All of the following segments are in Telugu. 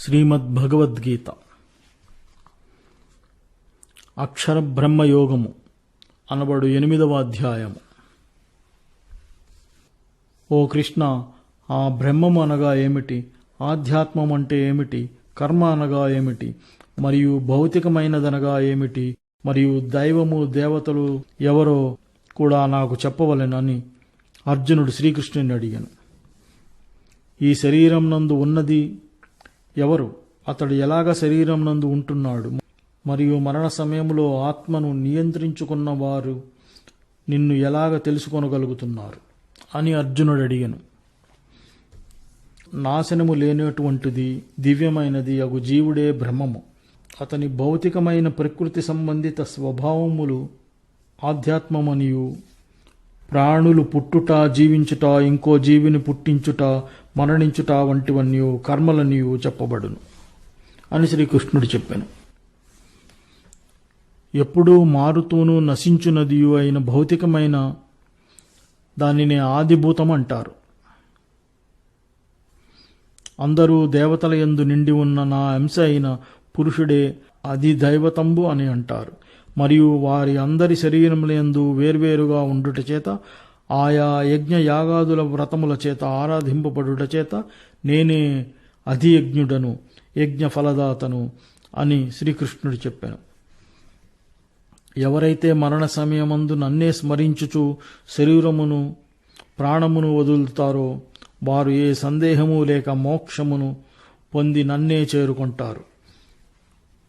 శ్రీమద్భగవద్గీత అక్షర బ్రహ్మయోగము అనబడు 8వ అధ్యాయము. ఓ కృష్ణ, ఆ బ్రహ్మము అనగా ఏమిటి? ఆధ్యాత్మం అంటే ఏమిటి? కర్మ అనగా ఏమిటి? మరియు భౌతికమైనదనగా ఏమిటి? మరియు దైవము దేవతలు ఎవరో కూడా నాకు చెప్పవలెనని అర్జునుడు శ్రీకృష్ణుని అడిగాను. ఈ శరీరం నందు ఉన్నది ఎవరు? అతడు ఎలాగ శరీరం నందు ఉంటున్నాడు? మరియు మరణ సమయంలో ఆత్మను నియంత్రించుకున్న వారు నిన్ను ఎలాగ తెలుసుకొనగలుగుతున్నారు అని అర్జునుడు అడిగాను. నాశనము లేనటువంటిది దివ్యమైనది అగు జీవుడే బ్రహ్మము. అతని భౌతికమైన ప్రకృతి సంబంధిత స్వభావములు ఆధ్యాత్మమనియు, ప్రాణులు పుట్టుట, జీవించుట, ఇంకో జీవిని పుట్టించుట, మరణించుట వంటివన్నీ కర్మలనియు చెప్పబడును అని శ్రీకృష్ణుడు చెప్పాను. ఎప్పుడూ మారుతూను నశించునదియు అయిన భౌతికమైన దానిని ఆదిభూతం అంటారు. అందరూ దేవతల యందు నిండి ఉన్న నా అంశ అయిన పురుషుడే అధిదైవతంబు అని అంటారు. మరియు వారి అందరి శరీరములందు వేర్వేరుగా ఉండుట చేత, ఆయా యజ్ఞ యాగాదుల వ్రతముల చేత ఆరాధింపబడుట చేత నేనే అధియజ్ఞుడను, యజ్ఞ ఫలదాతను అని శ్రీకృష్ణుడు చెప్పాను. ఎవరైతే మరణ సమయమందు నన్నే స్మరించుచు శరీరమును ప్రాణమును వదులుతారో వారు ఏ సందేహము లేక మోక్షమును పొంది నన్నే చేరుకుంటారు.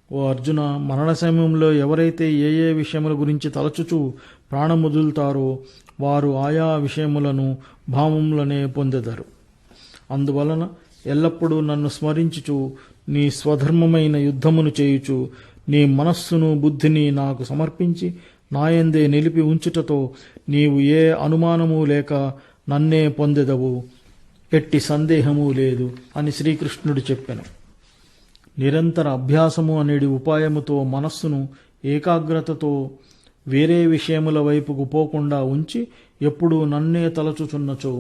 ఓ అర్జున, మరణ సమయంలో ఎవరైతే ఏ విషయముల గురించి తలచుచు ప్రాణం వదులుతారో వారు ఆయా విషయములను భావములనే పొందెదరు. అందువలన ఎల్లప్పుడూ నన్ను స్మరించుచు నీ స్వధర్మమైన యుద్ధమును చేయుచు నీ మనస్సును బుద్ధిని నాకు సమర్పించి నాయందే నిలిపి ఉంచుటతో నీవు ఏ అనుమానము లేక నన్నే పొందెదవు, ఎట్టి సందేహము లేదు అని శ్రీకృష్ణుడు చెప్పెను. నిరంతర అభ్యాసము అనేది ఉపాయముతో మనస్సును ఏకాగ్రతతో వేరే విషయముల వైపుకు పోకుండా ఉంచి ఎప్పుడూ నన్నే తలచుచున్నచో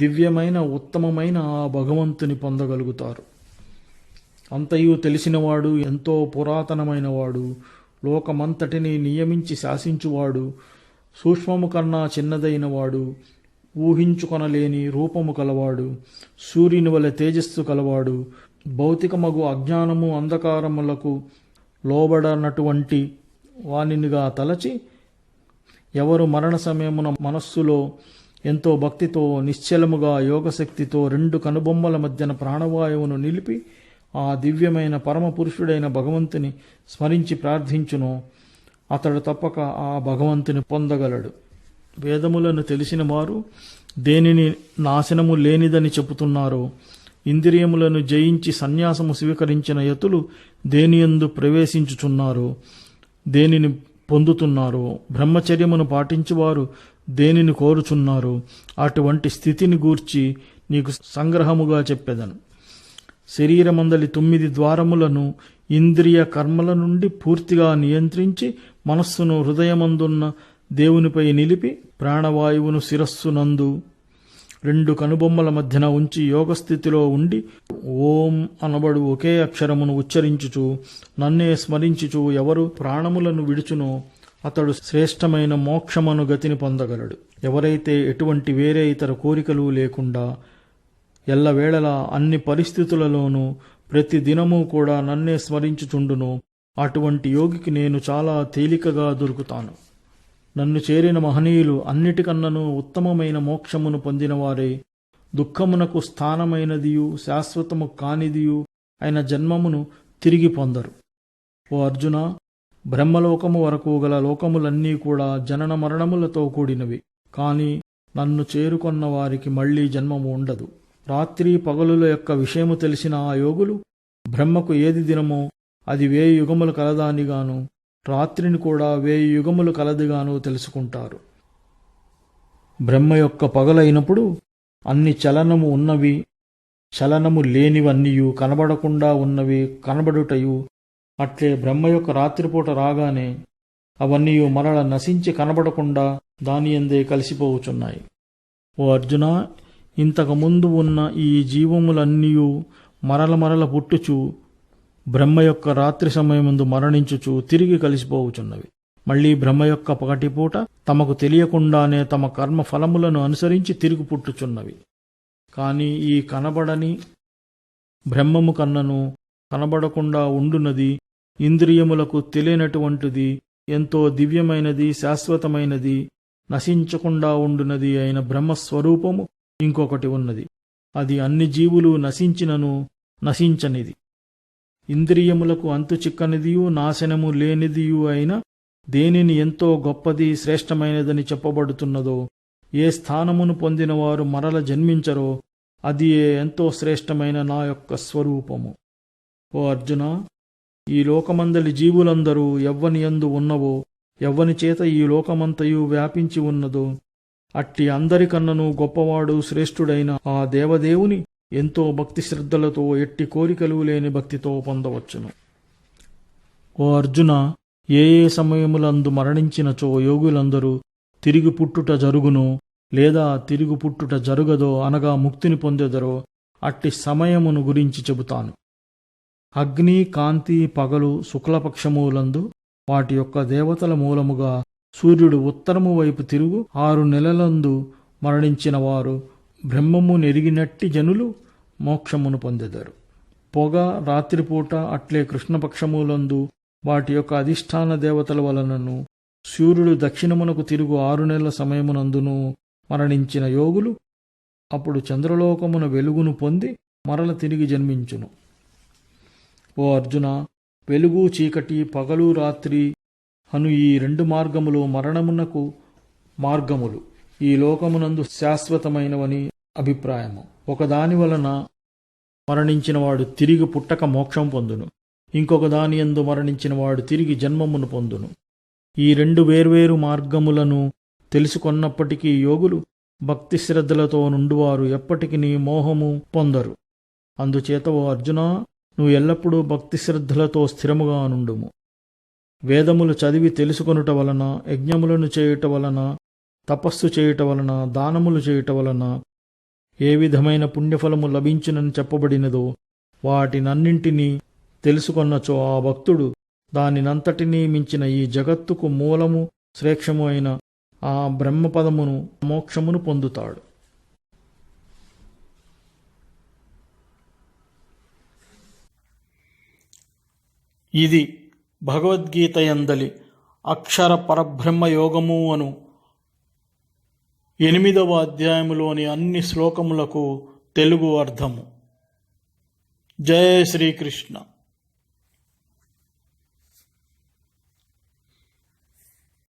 దివ్యమైన ఉత్తమమైన ఆ భగవంతుని పొందగలుగుతారు. అంతయు తెలిసినవాడు, ఎంతో పురాతనమైనవాడు, లోకమంతటిని నియమించి శాసించువాడు, సూక్ష్మము కన్నా చిన్నదైనవాడు, ఊహించుకొనలేని రూపము కలవాడు, సూర్యుని వలె తేజస్సు కలవాడు, భౌతికమగు అజ్ఞానము అంధకారములకు లోబడనటువంటి వానినిగా తలచి ఎవరు మరణ సమయమున మనస్సులో ఎంతో భక్తితో నిశ్చలముగా యోగశక్తితో 2 కనుబొమ్మల మధ్యన ప్రాణవాయువును నిలిపి ఆ దివ్యమైన పరమపురుషుడైన భగవంతుని స్మరించి ప్రార్థించునో అతడు తప్పక ఆ భగవంతుని పొందగలడు. వేదములను తెలిసిన వారు దేనిని నాశనము లేనిదని చెబుతున్నారో, ఇంద్రియములను జయించి సన్యాసము స్వీకరించిన యతులు దేనియందు ప్రవేశించుచున్నారో, దేనిని పొందుతున్నారో, బ్రహ్మచర్యమును పాటించువారు దేనిని కోరుచున్నారో అటువంటి స్థితిని గూర్చి నీకు సంగ్రహముగా చెప్పెదను. శరీరమందలి 9 ద్వారములను ఇంద్రియ కర్మల నుండి పూర్తిగా నియంత్రించి మనస్సును హృదయమందున్న దేవునిపై నిలిపి ప్రాణవాయువును శిరస్సునందు 2 కనుబొమ్మల మధ్యన ఉంచి యోగస్థితిలో ఉండి ఓం అనబడు ఒకే అక్షరమును ఉచ్చరించుచు నన్నే స్మరించుచు ఎవరు ప్రాణములను విడుచునో అతడు శ్రేష్టమైన మోక్షమను గతిని పొందగలడు. ఎవరైతే ఎటువంటి వేరే ఇతర కోరికలు లేకుండా ఎల్లవేళలా అన్ని పరిస్థితులలోనూ ప్రతి దినము కూడా నన్నే స్మరించుచుండునో అటువంటి యోగికి నేను చాలా తేలికగా దొరుకుతాను. నన్ను చేరిన మహనీయులు అన్నిటికన్నను ఉత్తమమైన మోక్షమును పొందినవారై దుఃఖమునకు స్థానమైనదియు శాశ్వతము కానిదియు అయిన జన్మమును తిరిగి పొందరు. ఓ అర్జున, బ్రహ్మలోకము వరకు గల లోకములన్నీ కూడా జనన మరణములతో కూడినవి. కాని నన్ను చేరుకొన్న వారికి మళ్లీ జన్మము ఉండదు. రాత్రి పగలుల యొక్క విషయము తెలిసిన ఆ యోగులు బ్రహ్మకు ఏది దినమో అది 1000 యుగములు కలదానిగాను, రాత్రిని కూడా 1000 యుగములు కలదిగాను తెలుసుకుంటారు. బ్రహ్మ యొక్క పగలైనప్పుడు అన్ని చలనము ఉన్నవి, చలనము లేనివన్నీయు, కనబడకుండా ఉన్నవి కనబడుటయు, అట్లే బ్రహ్మ యొక్క రాత్రిపూట రాగానే అవన్నీ మరల నశించి కనబడకుండా దానియందే కలిసిపోవుచున్నాయి. ఓ అర్జున, ఇంతకుముందు ఉన్న ఈ జీవములన్నీయు మరల పుట్టుచు బ్రహ్మ యొక్క రాత్రి సమయముందు మరణించుచు తిరిగి కలిసిపోవుచున్నవి. మళ్లీ బ్రహ్మ యొక్క పగటిపూట తమకు తెలియకుండానే తమ కర్మ ఫలములను అనుసరించి తిరిగి పుట్టుచున్నవి. కాని ఈ కనబడని బ్రహ్మము కన్నను కనబడకుండా ఉండునది, ఇంద్రియములకు తెలియనటువంటిది, ఎంతో దివ్యమైనది, శాశ్వతమైనది, నశించకుండా ఉండునది అయిన బ్రహ్మస్వరూపము ఇంకొకటి ఉన్నది. అది అన్ని జీవులు నశించినను నశించనిది, ఇంద్రియములకు అంతు చిక్కనిదియు నాశనము లేనిదియు అయిన దేనిని ఎంతో గొప్పది, శ్రేష్టమైనదని చెప్పబడుతున్నదో, ఏ స్థానమును పొందినవారు మరల జన్మించరో అది ఎంతో శ్రేష్టమైన నా యొక్క స్వరూపము. ఓ అర్జున, ఈ లోకమందలి జీవులందరూ ఎవ్వని యందు ఉన్నవో, ఎవ్వని చేత ఈ లోకమంతయు వ్యాపించి ఉన్నదో, అట్టి అందరికన్నను గొప్పవాడు శ్రేష్ఠుడైన ఆ దేవదేవుని ఎంతో భక్తి శ్రద్ధలతో, ఎట్టి కోరికలు లేని భక్తితో పొందవచ్చును. ఓ అర్జున, ఏ సమయములందు మరణించినచో యోగులందరూ తిరిగి పుట్టుట జరుగునో లేదా తిరిగి పుట్టుట జరుగదో అనగా ముక్తిని పొందెదరో అట్టి సమయమును గురించి చెబుతాను. అగ్ని, కాంతి, పగలు, శుక్లపక్షములందు వాటి యొక్క దేవతల మూలముగా సూర్యుడు ఉత్తరము వైపు తిరుగు 6 నెలలందు మరణించిన వారు బ్రహ్మము నెరిగినట్టి జనులు మోక్షమును పొందెదరు. పొగ రాత్రిపూట అట్లే కృష్ణపక్షములందు వాటి యొక్క అధిష్టాన దేవతల వలనను సూర్యుడు దక్షిణమునకు తిరుగు 6 నెలల సమయమునందును మరణించిన యోగులు అప్పుడు చంద్రలోకమున వెలుగును పొంది మరల తిరిగి జన్మించును. ఓ అర్జున, వెలుగు చీకటి, పగలు రాత్రి అను ఈ 2 మార్గములు మరణమునకు మార్గములు ఈ లోకమునందు శాశ్వతమైనవని అభిప్రాయము. ఒకదాని వలన మరణించినవాడు తిరిగి పుట్టక మోక్షం పొందును, ఇంకొక దాని యందు మరణించినవాడు తిరిగి జన్మమును పొందును. ఈ 2 వేర్వేరు మార్గములను తెలుసుకొన్నప్పటికీ యోగులు భక్తి శ్రద్ధలతో నుండువారు ఎప్పటికీ మోహము పొందరు. అందుచేత ఓ అర్జున, నువ్వు ఎల్లప్పుడూ భక్తి శ్రద్ధలతో స్థిరముగా నుండుము. వేదములు చదివి తెలుసుకొనుట వలన, యజ్ఞములను చేయుట వలన, తపస్సు చేయుట వలన, దానములు చేయుట వలన ఏ విధమైన పుణ్యఫలము లభించునని చెప్పబడినదో వాటినన్నింటినీ తెలుసుకొన్నచో ఆ భక్తుడు దానినంతటినీ మించిన ఈ జగత్తుకు మూలము శ్రేక్షము అయిన ఆ బ్రహ్మపదమును, మోక్షమును పొందుతాడు. ఇది భగవద్గీతయందలి అక్షర పరబ్రహ్మ యోగము అను 8వ అధ్యాయములోని అన్ని శ్లోకములకు తెలుగు అర్థము. జయ శ్రీకృష్ణ.